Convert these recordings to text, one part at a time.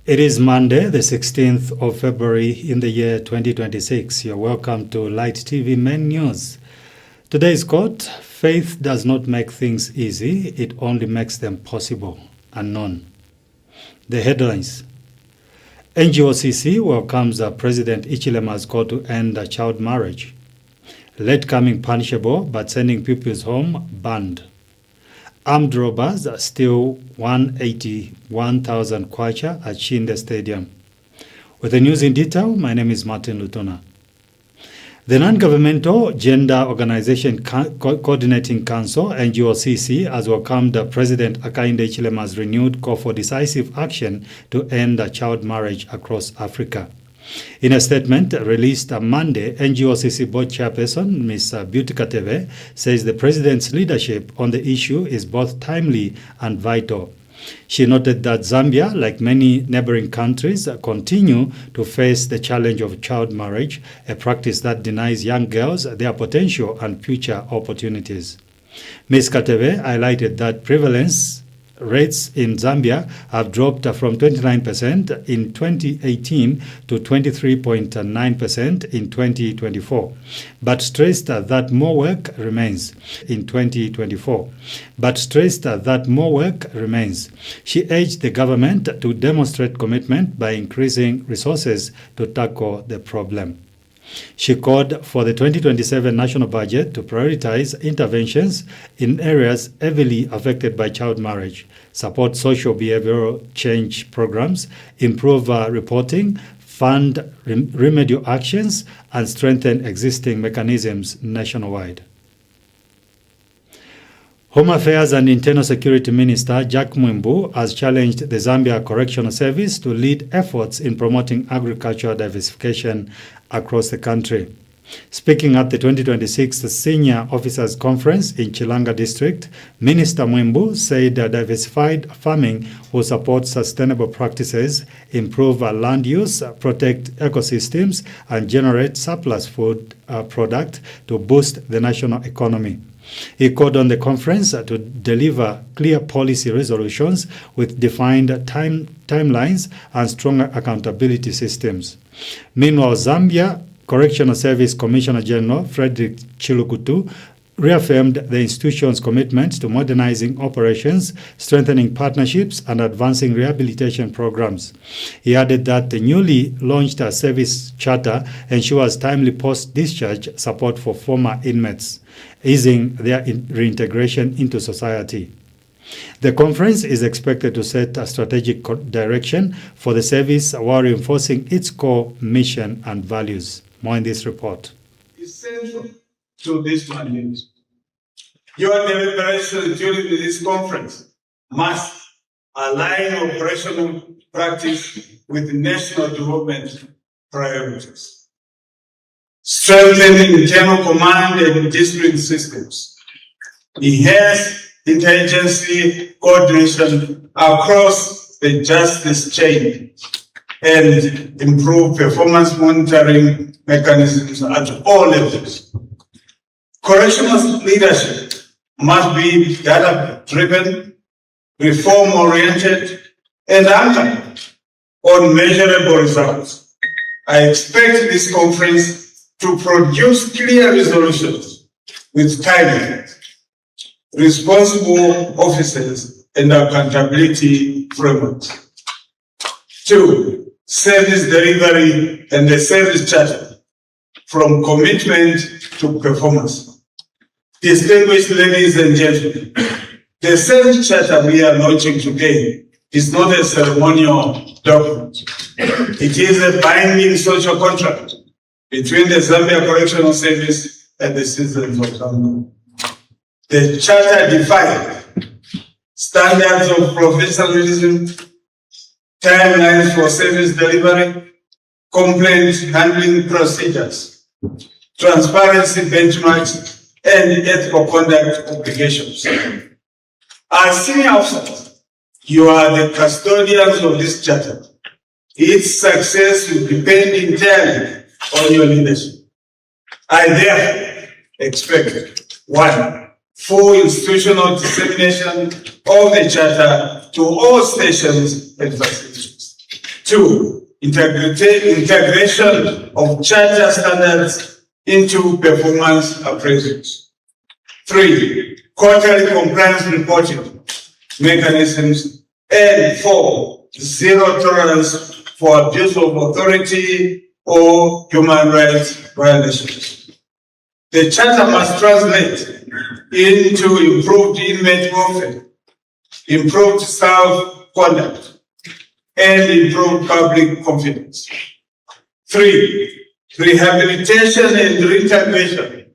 It is Monday, the 16th of February in the year 2026. You're welcome to Light TV Main News. Today's quote, faith does not make things easy, it only makes them possible and known. The headlines. NGOCC welcomes President Hichilema's call to end child marriage. Late coming punishable, but sending pupils home banned. Armed robbers steal 181,000 kwacha at Shinde Stadium. With the news in detail, my name is Martin Lutona. The Non-Governmental Gender Organization Coordinating Council, NGOCC, has welcomed President Hakainde Hichilema's renewed call for decisive action to end child marriage across Africa. In a statement released on Monday, NGOCC Board Chairperson Ms. Beauty Katebe says the President's leadership on the issue is both timely and vital. She noted that Zambia, like many neighboring countries, continue to face the challenge of child marriage, a practice that denies young girls their potential and future opportunities. Ms. Katebe highlighted that prevalence rates in Zambia have dropped from 29% in 2018 to 23.9% in 2024, but stressed that more work remains in 2024. She urged the government to demonstrate commitment by increasing resources to tackle the problem. She called for the 2027 national budget to prioritize interventions in areas heavily affected by child marriage, support social behavioral change programs, improve reporting, fund remedial actions, and strengthen existing mechanisms nationwide. Home Affairs and Internal Security Minister Jack Mwimbu has challenged the Zambia Correctional Service to lead efforts in promoting agricultural diversification across the country. Speaking at the 2026 Senior Officers Conference in Chilanga District, Minister Mwimbu said diversified farming will support sustainable practices, improve land use, protect ecosystems, and generate surplus food product to boost the national economy. He called on the conference to deliver clear policy resolutions with defined timelines and stronger accountability systems. Meanwhile, Zambia Correctional Service Commissioner General Frederick Chilukutu reaffirmed the institution's commitment to modernizing operations, strengthening partnerships, and advancing rehabilitation programs. He added that the newly launched service charter ensures timely post-discharge support for former inmates, easing their reintegration into society. The conference is expected to set a strategic direction for the service while reinforcing its core mission and values. More in this report. Essential to this mandate. Your deliberations during this conference must align operational practice with national development priorities. Strengthening internal command and discipline systems. Enhance interagency coordination across the justice chain and improve performance monitoring mechanisms at all levels. Correctional leadership must be data-driven, reform-oriented, and anchored on measurable results. I expect this conference to produce clear resolutions with timelines, responsible officers, and accountability frameworks. 2. Service delivery and the service charter from commitment to performance. Distinguished ladies and gentlemen, the service charter we are launching today is not a ceremonial document. It is a binding social contract between the Zambia Correctional Service and the citizens of Zambia. The charter defines standards of professionalism, timelines for service delivery, complaint handling procedures, transparency benchmarks, and ethical conduct obligations. As senior officers, you are the custodians of this charter. Its success will depend entirely on your leadership. I therefore expect 1. Full institutional dissemination of the charter to all stations and facilities. 2, integration of charter standards into performance appraisals. 3, quarterly compliance reporting mechanisms. And 4, zero tolerance for abuse of authority or human rights violations. The charter must translate into improved inmate welfare, improved staff conduct, and improved public confidence. 3, rehabilitation and reintegration,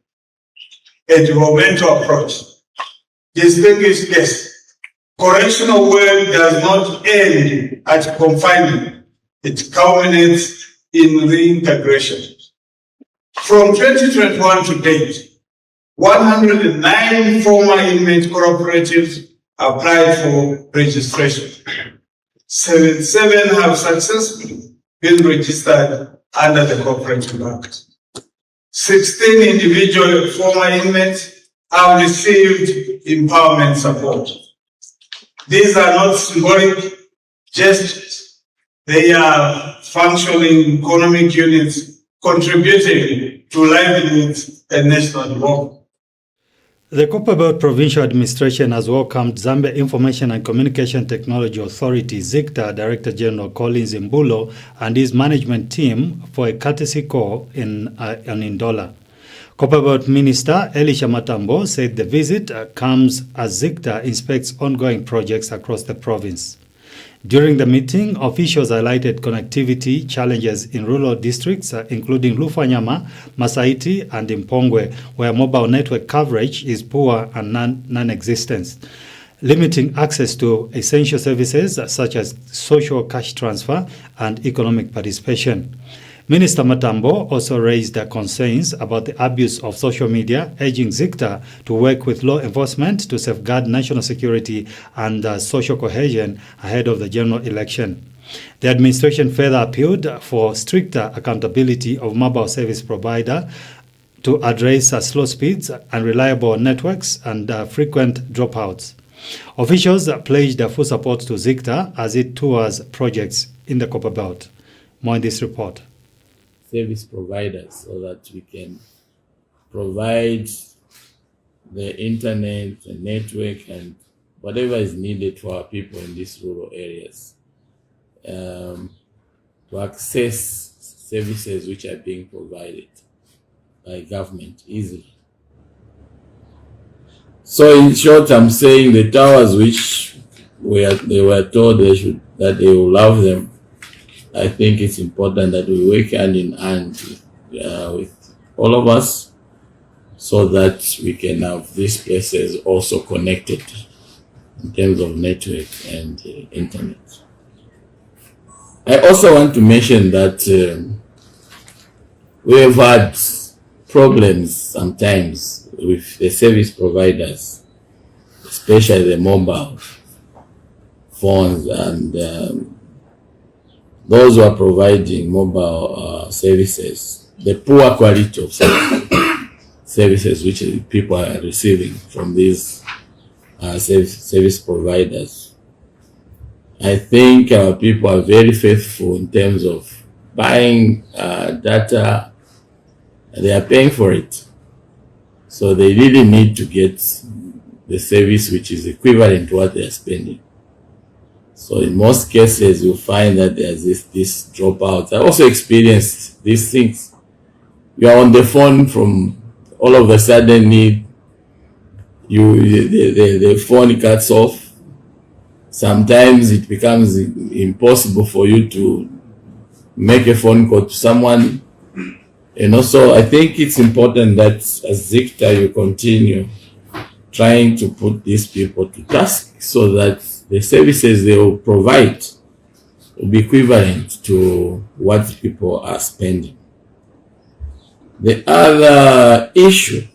a developmental approach. Distinguished guests, correctional work does not end at confinement. It culminates in reintegration. From 2021 to date, 109 former inmate cooperatives applied for registration. 77 have successfully been registered under the Cooperative Act. 16 individual former inmates have received empowerment support. These are not symbolic gestures. They are functioning economic units contributing to livelihoods and national development. The Copperbelt Provincial Administration has welcomed Zambia Information and Communication Technology Authority ZICTA Director General Collins Imbulo and his management team for a courtesy call in Ndola. Copperbelt Minister Elisha Matambo said the visit comes as ZICTA inspects ongoing projects across the province. During the meeting, officials highlighted connectivity challenges in rural districts, including Lufanyama, Masaiti, and Impongwe, where mobile network coverage is poor and non-existent, limiting access to essential services such as social cash transfer and economic participation. Minister Matambo also raised concerns about the abuse of social media, urging ZICTA to work with law enforcement to safeguard national security and social cohesion ahead of the general election. The administration further appealed for stricter accountability of mobile service provider to address slow speeds, unreliable networks, and frequent dropouts. Officials pledged their full support to ZICTA as it tours projects in the Copperbelt. More in this report. Service providers so that we can provide the internet and network and whatever is needed for our people in these rural areas to access services which are being provided by government easily. So in short, I'm saying the towers which they were told that they will love them, I think it's important that we work hand in hand with all of us so that we can have these places also connected in terms of network and internet. I also want to mention that we have had problems sometimes with the service providers, especially the mobile phones and those who are providing mobile services, the poor quality of services which people are receiving from these service providers. I think our people are very faithful in terms of buying data. They are paying for it. So they really need to get the service which is equivalent to what they are spending. So in most cases, you'll find that there's this dropout. I also experienced these things. You are on the phone from all of a sudden the phone cuts off. Sometimes it becomes impossible for you to make a phone call to someone. And also, I think it's important that as ZICTA, you continue trying to put these people to task so that the services they will provide will be equivalent to what people are spending. The other issue,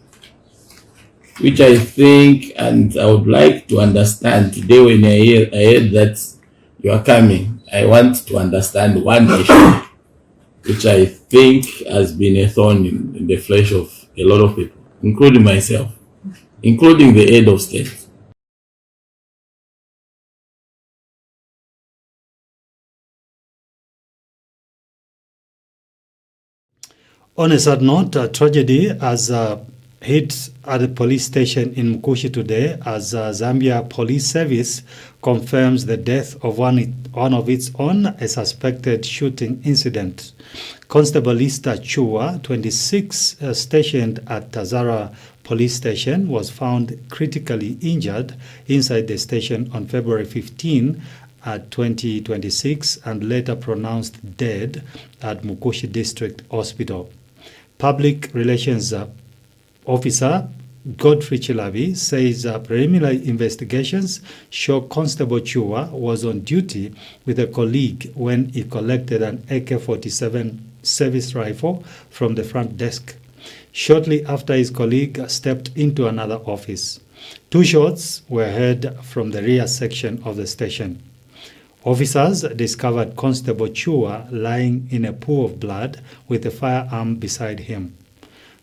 which I think and I would like to understand today when I heard that you are coming, I want to understand one issue, which I think has been a thorn in the flesh of a lot of people, including myself, including the head of state. On a sad note, tragedy has hit at the police station in Mukushi today as Zambia Police Service confirms the death of one of its own, a suspected shooting incident. Constable Lista Chua, 26, stationed at Tazara Police Station, was found critically injured inside the station on February 15, 2026, and later pronounced dead at Mukushi District Hospital. Public Relations Officer Godfrey Chilavi says preliminary investigations show Constable Chua was on duty with a colleague when he collected an AK-47 service rifle from the front desk. Shortly after, his colleague stepped into another office. 2 shots were heard from the rear section of the station. Officers discovered Constable Chua lying in a pool of blood with a firearm beside him.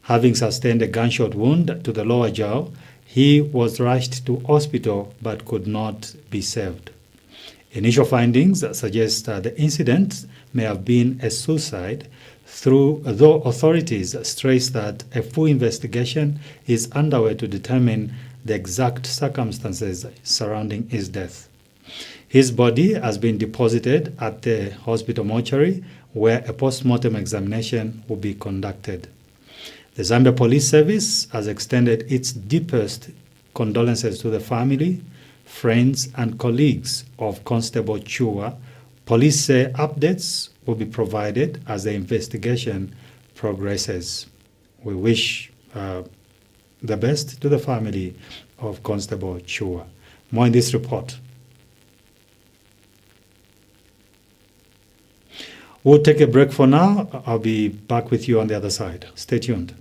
Having sustained a gunshot wound to the lower jaw, he was rushed to hospital but could not be saved. Initial findings suggest the incident may have been a suicide, though authorities stress that a full investigation is underway to determine the exact circumstances surrounding his death. His body has been deposited at the hospital mortuary, where a post-mortem examination will be conducted. The Zambia Police Service has extended its deepest condolences to the family, friends, and colleagues of Constable Chua. Police say updates will be provided as the investigation progresses. We wish the best to the family of Constable Chua. More in this report. We'll take a break for now. I'll be back with you on the other side. Stay tuned.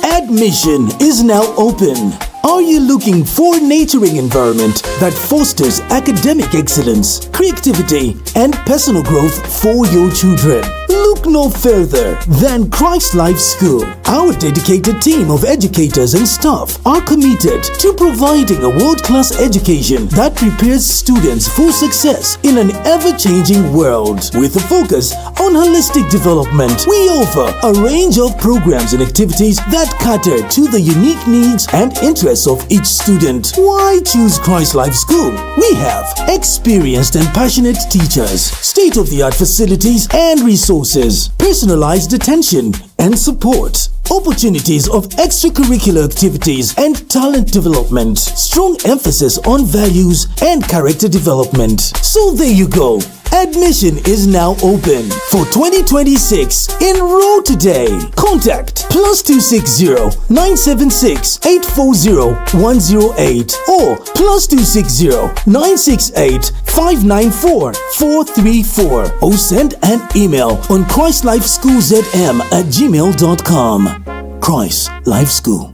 Admission is now open. Are you looking for a nurturing environment that fosters academic excellence, creativity, and personal growth for your children? Look no further than Christ Life School. Our dedicated team of educators and staff are committed to providing a world-class education that prepares students for success in an ever-changing world. With a focus on holistic development, we offer a range of programs and activities that cater to the unique needs and interests of each student. Why choose Christ Life School? We have experienced and passionate teachers, state-of-the-art facilities and resources, personalized attention and support, opportunities of extracurricular activities and talent development, strong emphasis on values and character development. So there you go. Admission is now open for 2026. Enroll today. Contact +260 976 840 108 or +260 968 594 434 or send an email on christlifeschoolzm@gmail.com. Christ Life School.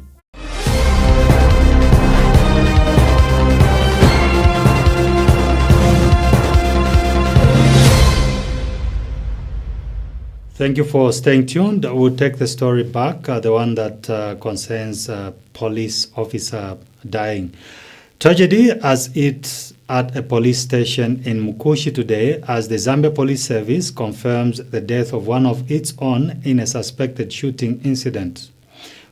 Thank you for staying tuned. We'll take the story back, the one that concerns police officer dying. Tragedy as it's at a police station in Mukushi today as the Zambia Police Service confirms the death of one of its own in a suspected shooting incident.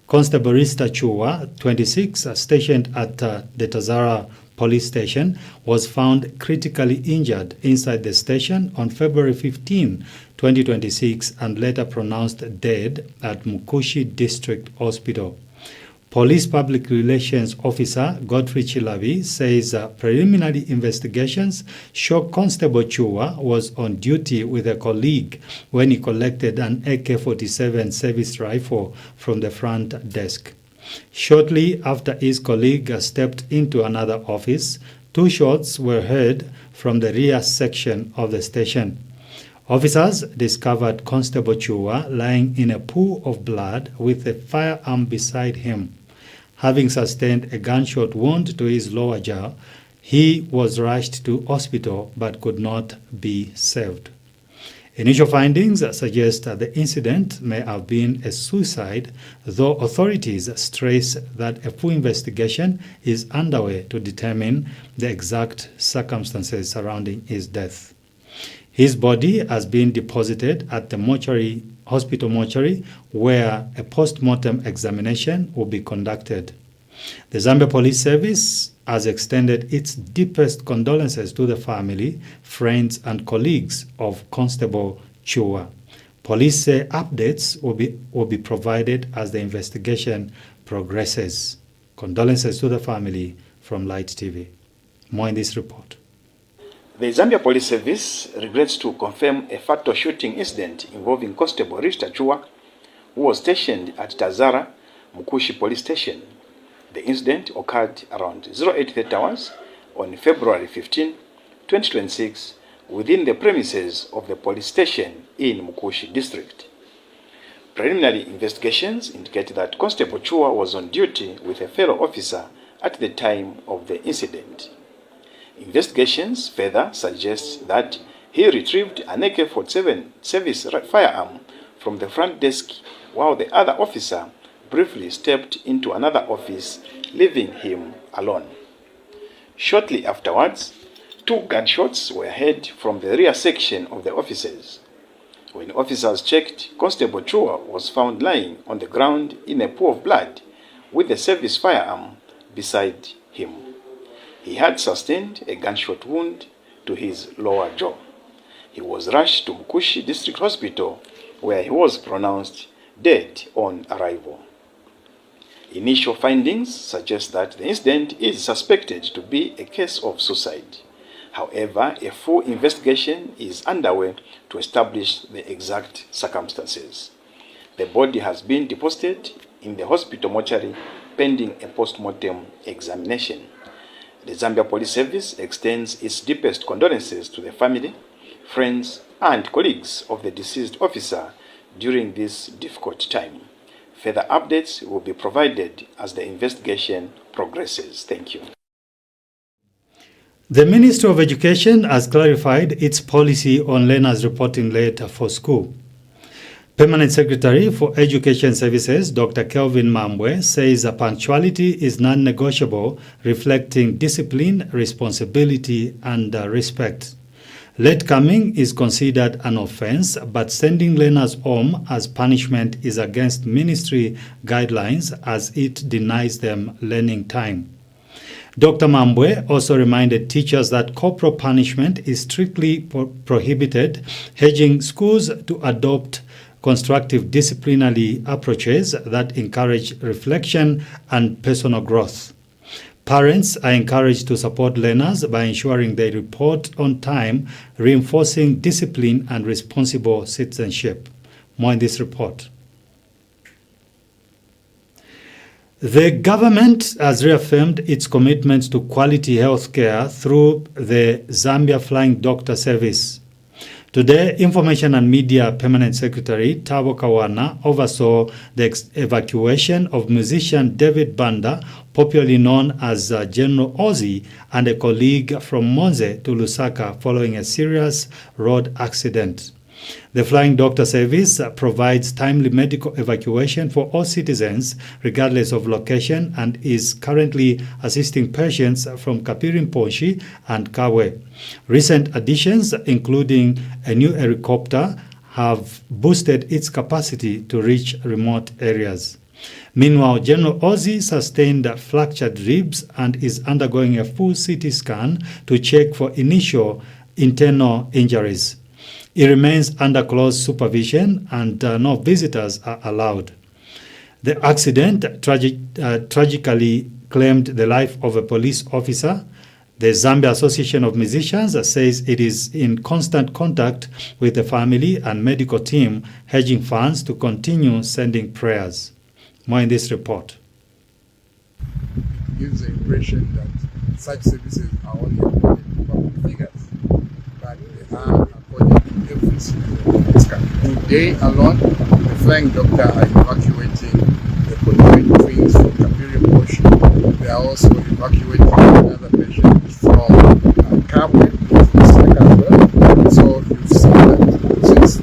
Constable Lista Chua, 26, stationed at the Tazara Police Station, was found critically injured inside the station on February 15, 2026, and later pronounced dead at Mukushi District Hospital. Police Public Relations Officer Godfrey Chilavi says preliminary investigations show Constable Chua was on duty with a colleague when he collected an AK-47 service rifle from the front desk. Shortly after his colleague stepped into another office, 2 shots were heard from the rear section of the station. Officers discovered Constable Chua lying in a pool of blood with a firearm beside him. Having sustained a gunshot wound to his lower jaw, he was rushed to hospital but could not be saved. Initial findings suggest that the incident may have been a suicide, though authorities stress that a full investigation is underway to determine the exact circumstances surrounding his death. His body has been deposited at the hospital mortuary, where a post-mortem examination will be conducted. The Zambia Police Service has extended its deepest condolences to the family, friends, and colleagues of Constable Chua. Police say updates will be provided as the investigation progresses. Condolences to the family from Light TV. More in this report. The Zambia Police Service regrets to confirm a fatal shooting incident involving Constable Richard Chua, who was stationed at Tazara, Mukushi Police Station. The incident occurred around 08:30 hours on February 15, 2026, within the premises of the police station in Mukushi district. Preliminary investigations indicate that Constable Chua was on duty with a fellow officer at the time of the incident. Investigations further suggest that he retrieved an AK-47 service firearm from the front desk, while the other officer briefly stepped into another office, leaving him alone. Shortly afterwards, 2 gunshots were heard from the rear section of the offices. When officers checked, Constable Chua was found lying on the ground in a pool of blood with the service firearm beside him. He had sustained a gunshot wound to his lower jaw. He was rushed to Mukushi District Hospital, where he was pronounced dead on arrival. Initial findings suggest that the incident is suspected to be a case of suicide. However, a full investigation is underway to establish the exact circumstances. The body has been deposited in the hospital mortuary pending a post-mortem examination. The Zambia Police Service extends its deepest condolences to the family, friends, and colleagues of the deceased officer during this difficult time. Further updates will be provided as the investigation progresses. Thank you. The Ministry of Education has clarified its policy on learners reporting late for school. Permanent Secretary for Education Services, Dr. Kelvin Mambwe, says that punctuality is non-negotiable, reflecting discipline, responsibility, and respect. Late coming is considered an offense, but sending learners home as punishment is against ministry guidelines, as it denies them learning time. Dr. Mambwe also reminded teachers that corporal punishment is strictly prohibited, urging schools to adopt constructive disciplinary approaches that encourage reflection and personal growth. Parents are encouraged to support learners by ensuring they report on time, reinforcing discipline and responsible citizenship. More in this report. The government has reaffirmed its commitment to quality health care through the Zambia Flying Doctor Service. Today, Information and Media Permanent Secretary Tabo Kawana oversaw the evacuation of musician David Banda, popularly known as General Ozzy, and a colleague from Monze to Lusaka following a serious road accident. The Flying Doctor Service provides timely medical evacuation for all citizens, regardless of location, and is currently assisting patients from Kapirimposhi and Kawe. Recent additions, including a new helicopter, have boosted its capacity to reach remote areas. Meanwhile, General Ozzy sustained fractured ribs and is undergoing a full CT scan to check for initial internal injuries. He remains under close supervision and no visitors are allowed. The accident tragically claimed the life of a police officer. The Zambia Association of Musicians says it is in constant contact with the family and medical team, urging fans to continue sending prayers. More in this report. It gives the impression that such services are only according to public figures, but they are according to every citizen. Today alone, the Flying Doctor are evacuating the Kodori twins from Kapirimposhi. They are also evacuating another patient from Kabwe, as well. So you've seen that since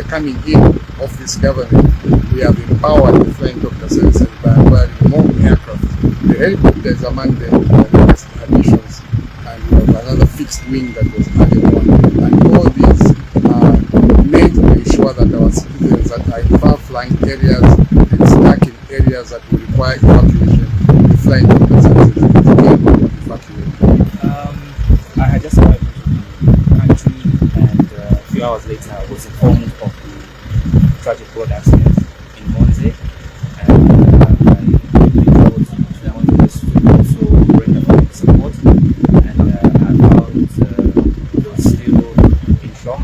coming in of this government, we have empowered the flying doctor services by acquiring more aircraft. The helicopter is among the latest additions, and we have another fixed wing that was added on. And all these are made to ensure that our citizens that are in far-flung areas and stuck in areas that will require evacuation, the flying doctor services is able to evacuate. I had just arrived in the country, and a few hours later I was informed of the tragic road accident in Monze, and I traveled to the Monze to also render public support, and I found they were still in shock,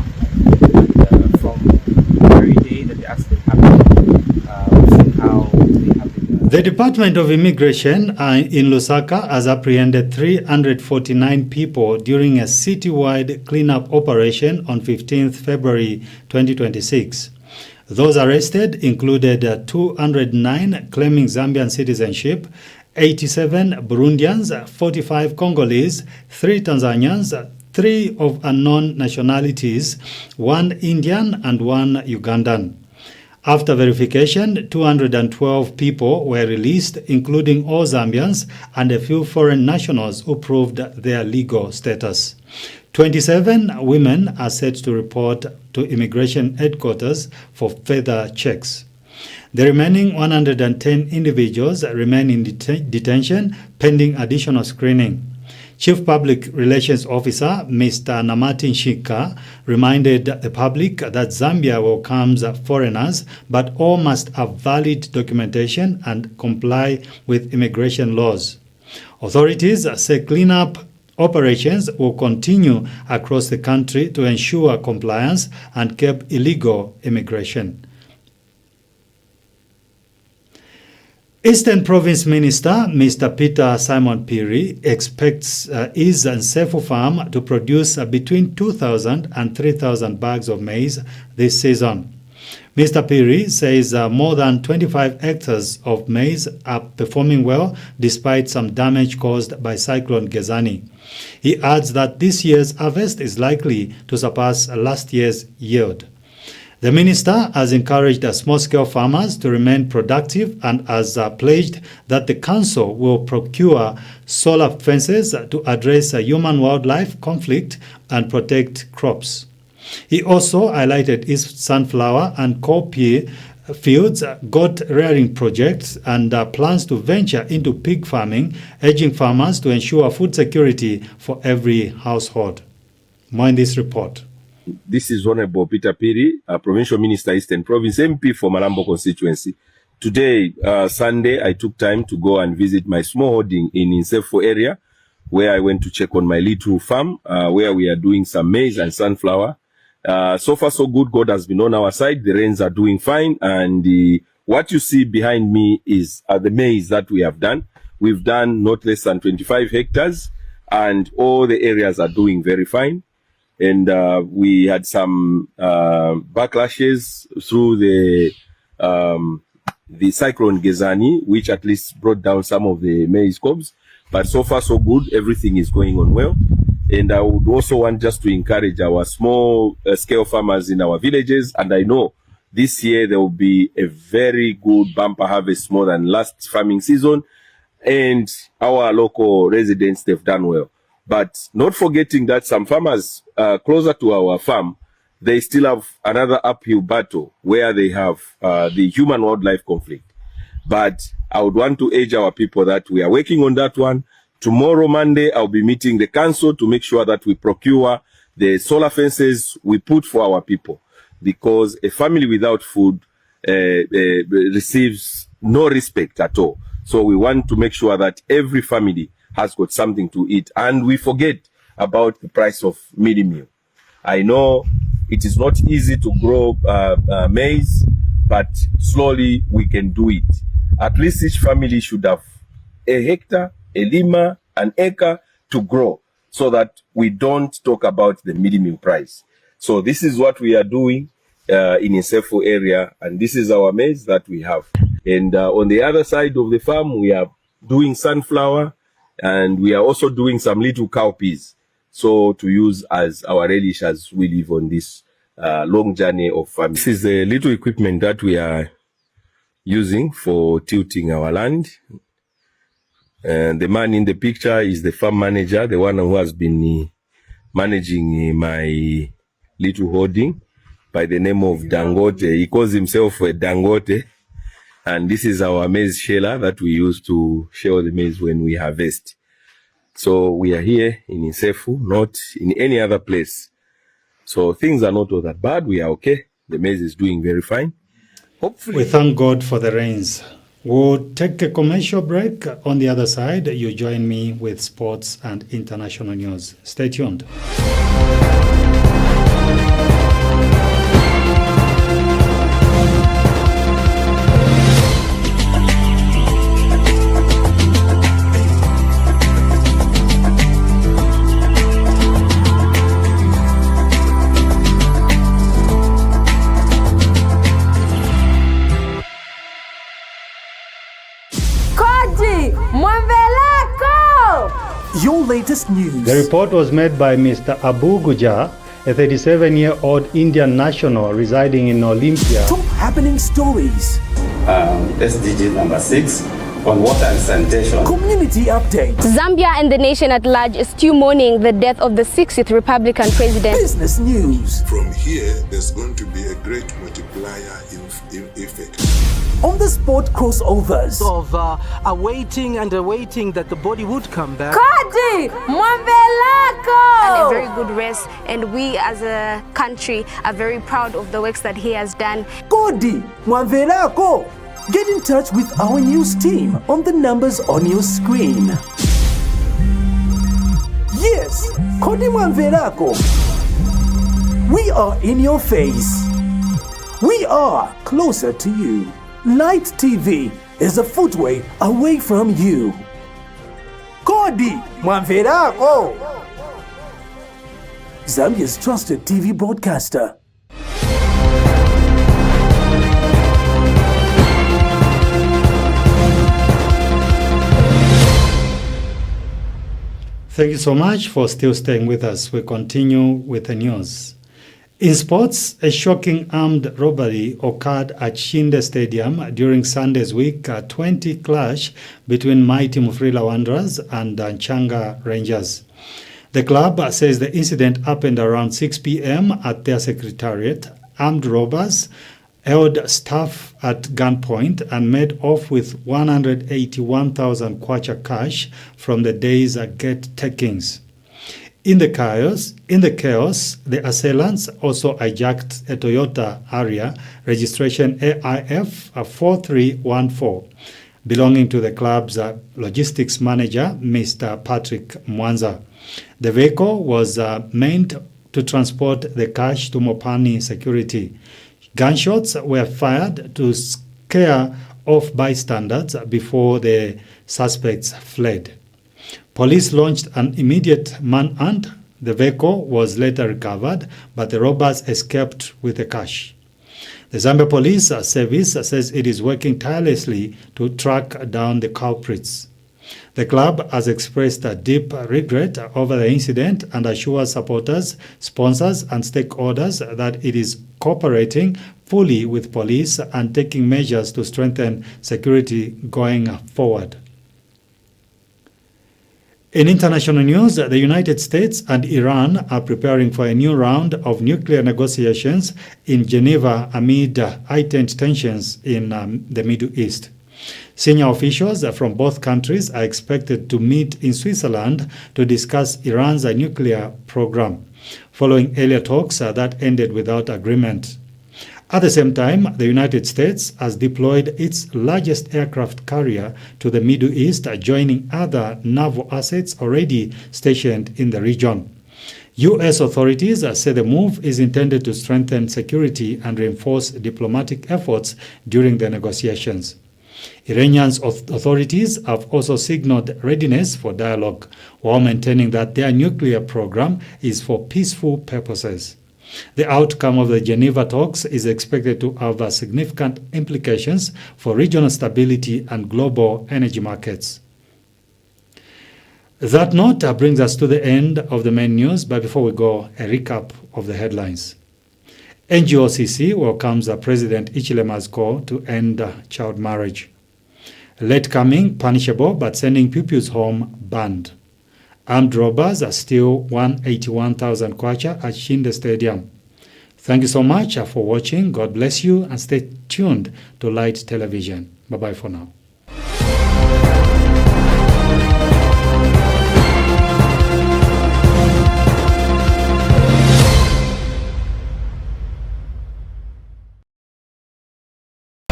and from the very day that the accident happened, we've seen how they have been. The Department of Immigration in Lusaka has apprehended 349 people during a citywide cleanup operation on 15th February 2026. Those arrested included 209 claiming Zambian citizenship, 87 Burundians, 45 Congolese, 3 Tanzanians, 3 of unknown nationalities, 1 Indian and 1 Ugandan. After verification, 212 people were released, including all Zambians and a few foreign nationals who proved their legal status. 27 women are set to report to immigration headquarters for further checks. The remaining 110 individuals remain in detention pending additional screening. Chief Public Relations Officer Mr. Namati Nshika reminded the public that Zambia welcomes foreigners, but all must have valid documentation and comply with immigration laws. Authorities say cleanup operations will continue across the country to ensure compliance and curb illegal immigration. Eastern Province Minister Mr. Peter Simon Phiri expects his Nsefu farm to produce between 2,000 and 3,000 bags of maize this season. Mr. Phiri says more than 25 hectares of maize are performing well despite some damage caused by Cyclone Gezani. He adds that this year's harvest is likely to surpass last year's yield. The minister has encouraged small-scale farmers to remain productive and has pledged that the council will procure solar fences to address human-wildlife conflict and protect crops. He also highlighted his sunflower and cowpea fields, goat rearing projects, and plans to venture into pig farming, urging farmers to ensure food security for every household. More in this report. This is Honorable Peter Phiri, Provincial Minister, Eastern Province, MP for Malambo constituency. Today, Sunday, I took time to go and visit my small holding in Nsefu area, where I went to check on my little farm, where we are doing some maize and sunflower. So far, so good. God has been on our side. The rains are doing fine. And what you see behind me is the maize that we have done. We've done not less than 25 hectares, and all the areas are doing very fine. And we had some backlashes through the Cyclone Gezani, which at least brought down some of the maize cobs. But so far, so good. Everything is going on well. And I would also want just to encourage our small scale farmers in our villages. And I know this year there will be a very good bumper harvest, more than last farming season. And our local residents, they've done well. But not forgetting that some farmers closer to our farm, they still have another uphill battle where they have the human-wildlife conflict. But I would want to urge our people that we are working on that one. Tomorrow, Monday, I'll be meeting the council to make sure that we procure the solar fences we put for our people. Because a family without food receives no respect at all. So we want to make sure that every family has got something to eat. And we forget about the price of mealie meal. I know it is not easy to grow maize, but slowly we can do it. At least each family should have a hectare, a lima, an acre to grow, so that we don't talk about the mealie meal price. So this is what we are doing in Nsefu area, and this is our maize that we have. And on the other side of the farm, we are doing sunflower, and we are also doing some little cowpeas, so to use as our relish as we live on this long journey of farming. This is a little equipment that we are using for tilting our land. And the man in the picture is the farm manager, the one who has been managing my little holding by the name of Dangote. He calls himself Dangote. And this is our maize sheller that we use to shell the maize when we harvest. So we are here in Isefu, not in any other place. So things are not all that bad. We are okay. The maize is doing very fine. Hopefully. We thank God for the rains. We'll take a commercial break. On the other side, you join me with sports and international news. Stay tuned. Your latest news. The report was made by Mr. Abu Gujar, a 37-year-old Indian national residing in Olympia. Top happening stories. SDG number 6 on water and sanitation. Community updates. Zambia and the nation at large is still mourning the death of the 60th Republican president. Business news. From here, there's going to be a great multiplier effect. On the sport crossovers. Of awaiting that the body would come back. Kaji Mwambelako! And a very good race, and we as a country are very proud of the works that he has done. Kodi Mwambelako! Get in touch with our news team on the numbers on your screen. Yes, Kodi Mwambelako. We are in your face. We are closer to you. Light TV is a footway away from you. Kodi Mwambelako! Zambia's trusted TV broadcaster. Thank you so much for still staying with us. We continue with the news. In sports, a shocking armed robbery occurred at Shinde Stadium during Sunday's Week 20 clash between Mighty Mufrila Wanderers and Changa Rangers. The club says the incident happened around 6 p.m. at their secretariat. Armed robbers held staff at gunpoint and made off with 181,000 kwacha cash from the day's gate takings. In the chaos, the assailants also hijacked a Toyota Harrier registration AIF 4314 belonging to the club's logistics manager, Mr. Patrick Mwanza. The vehicle was meant to transport the cash to Mopani security. Gunshots were fired to scare off bystanders before the suspects fled. Police launched an immediate manhunt. The vehicle was later recovered, but the robbers escaped with the cash. The Zambia Police Service says it is working tirelessly to track down the culprits. The club has expressed a deep regret over the incident and assures supporters, sponsors, and stakeholders that it is cooperating fully with police and taking measures to strengthen security going forward. In international news, the United States and Iran are preparing for a new round of nuclear negotiations in Geneva amid heightened tensions in the Middle East. Senior officials from both countries are expected to meet in Switzerland to discuss Iran's nuclear program, following earlier talks that ended without agreement. At the same time, the United States has deployed its largest aircraft carrier to the Middle East, joining other naval assets already stationed in the region. U.S. authorities say the move is intended to strengthen security and reinforce diplomatic efforts during the negotiations. Iranian authorities have also signaled readiness for dialogue, while maintaining that their nuclear program is for peaceful purposes. The outcome of the Geneva talks is expected to have significant implications for regional stability and global energy markets. That note brings us to the end of the main news, but before we go, a recap of the headlines. NGOCC welcomes President Ichilema's call to end child marriage. Late coming punishable, but sending pupils home banned. Armed robbers are still 181,000 kwacha at Shinde Stadium. Thank you so much for watching. God bless you and stay tuned to Light Television. Bye-bye for now.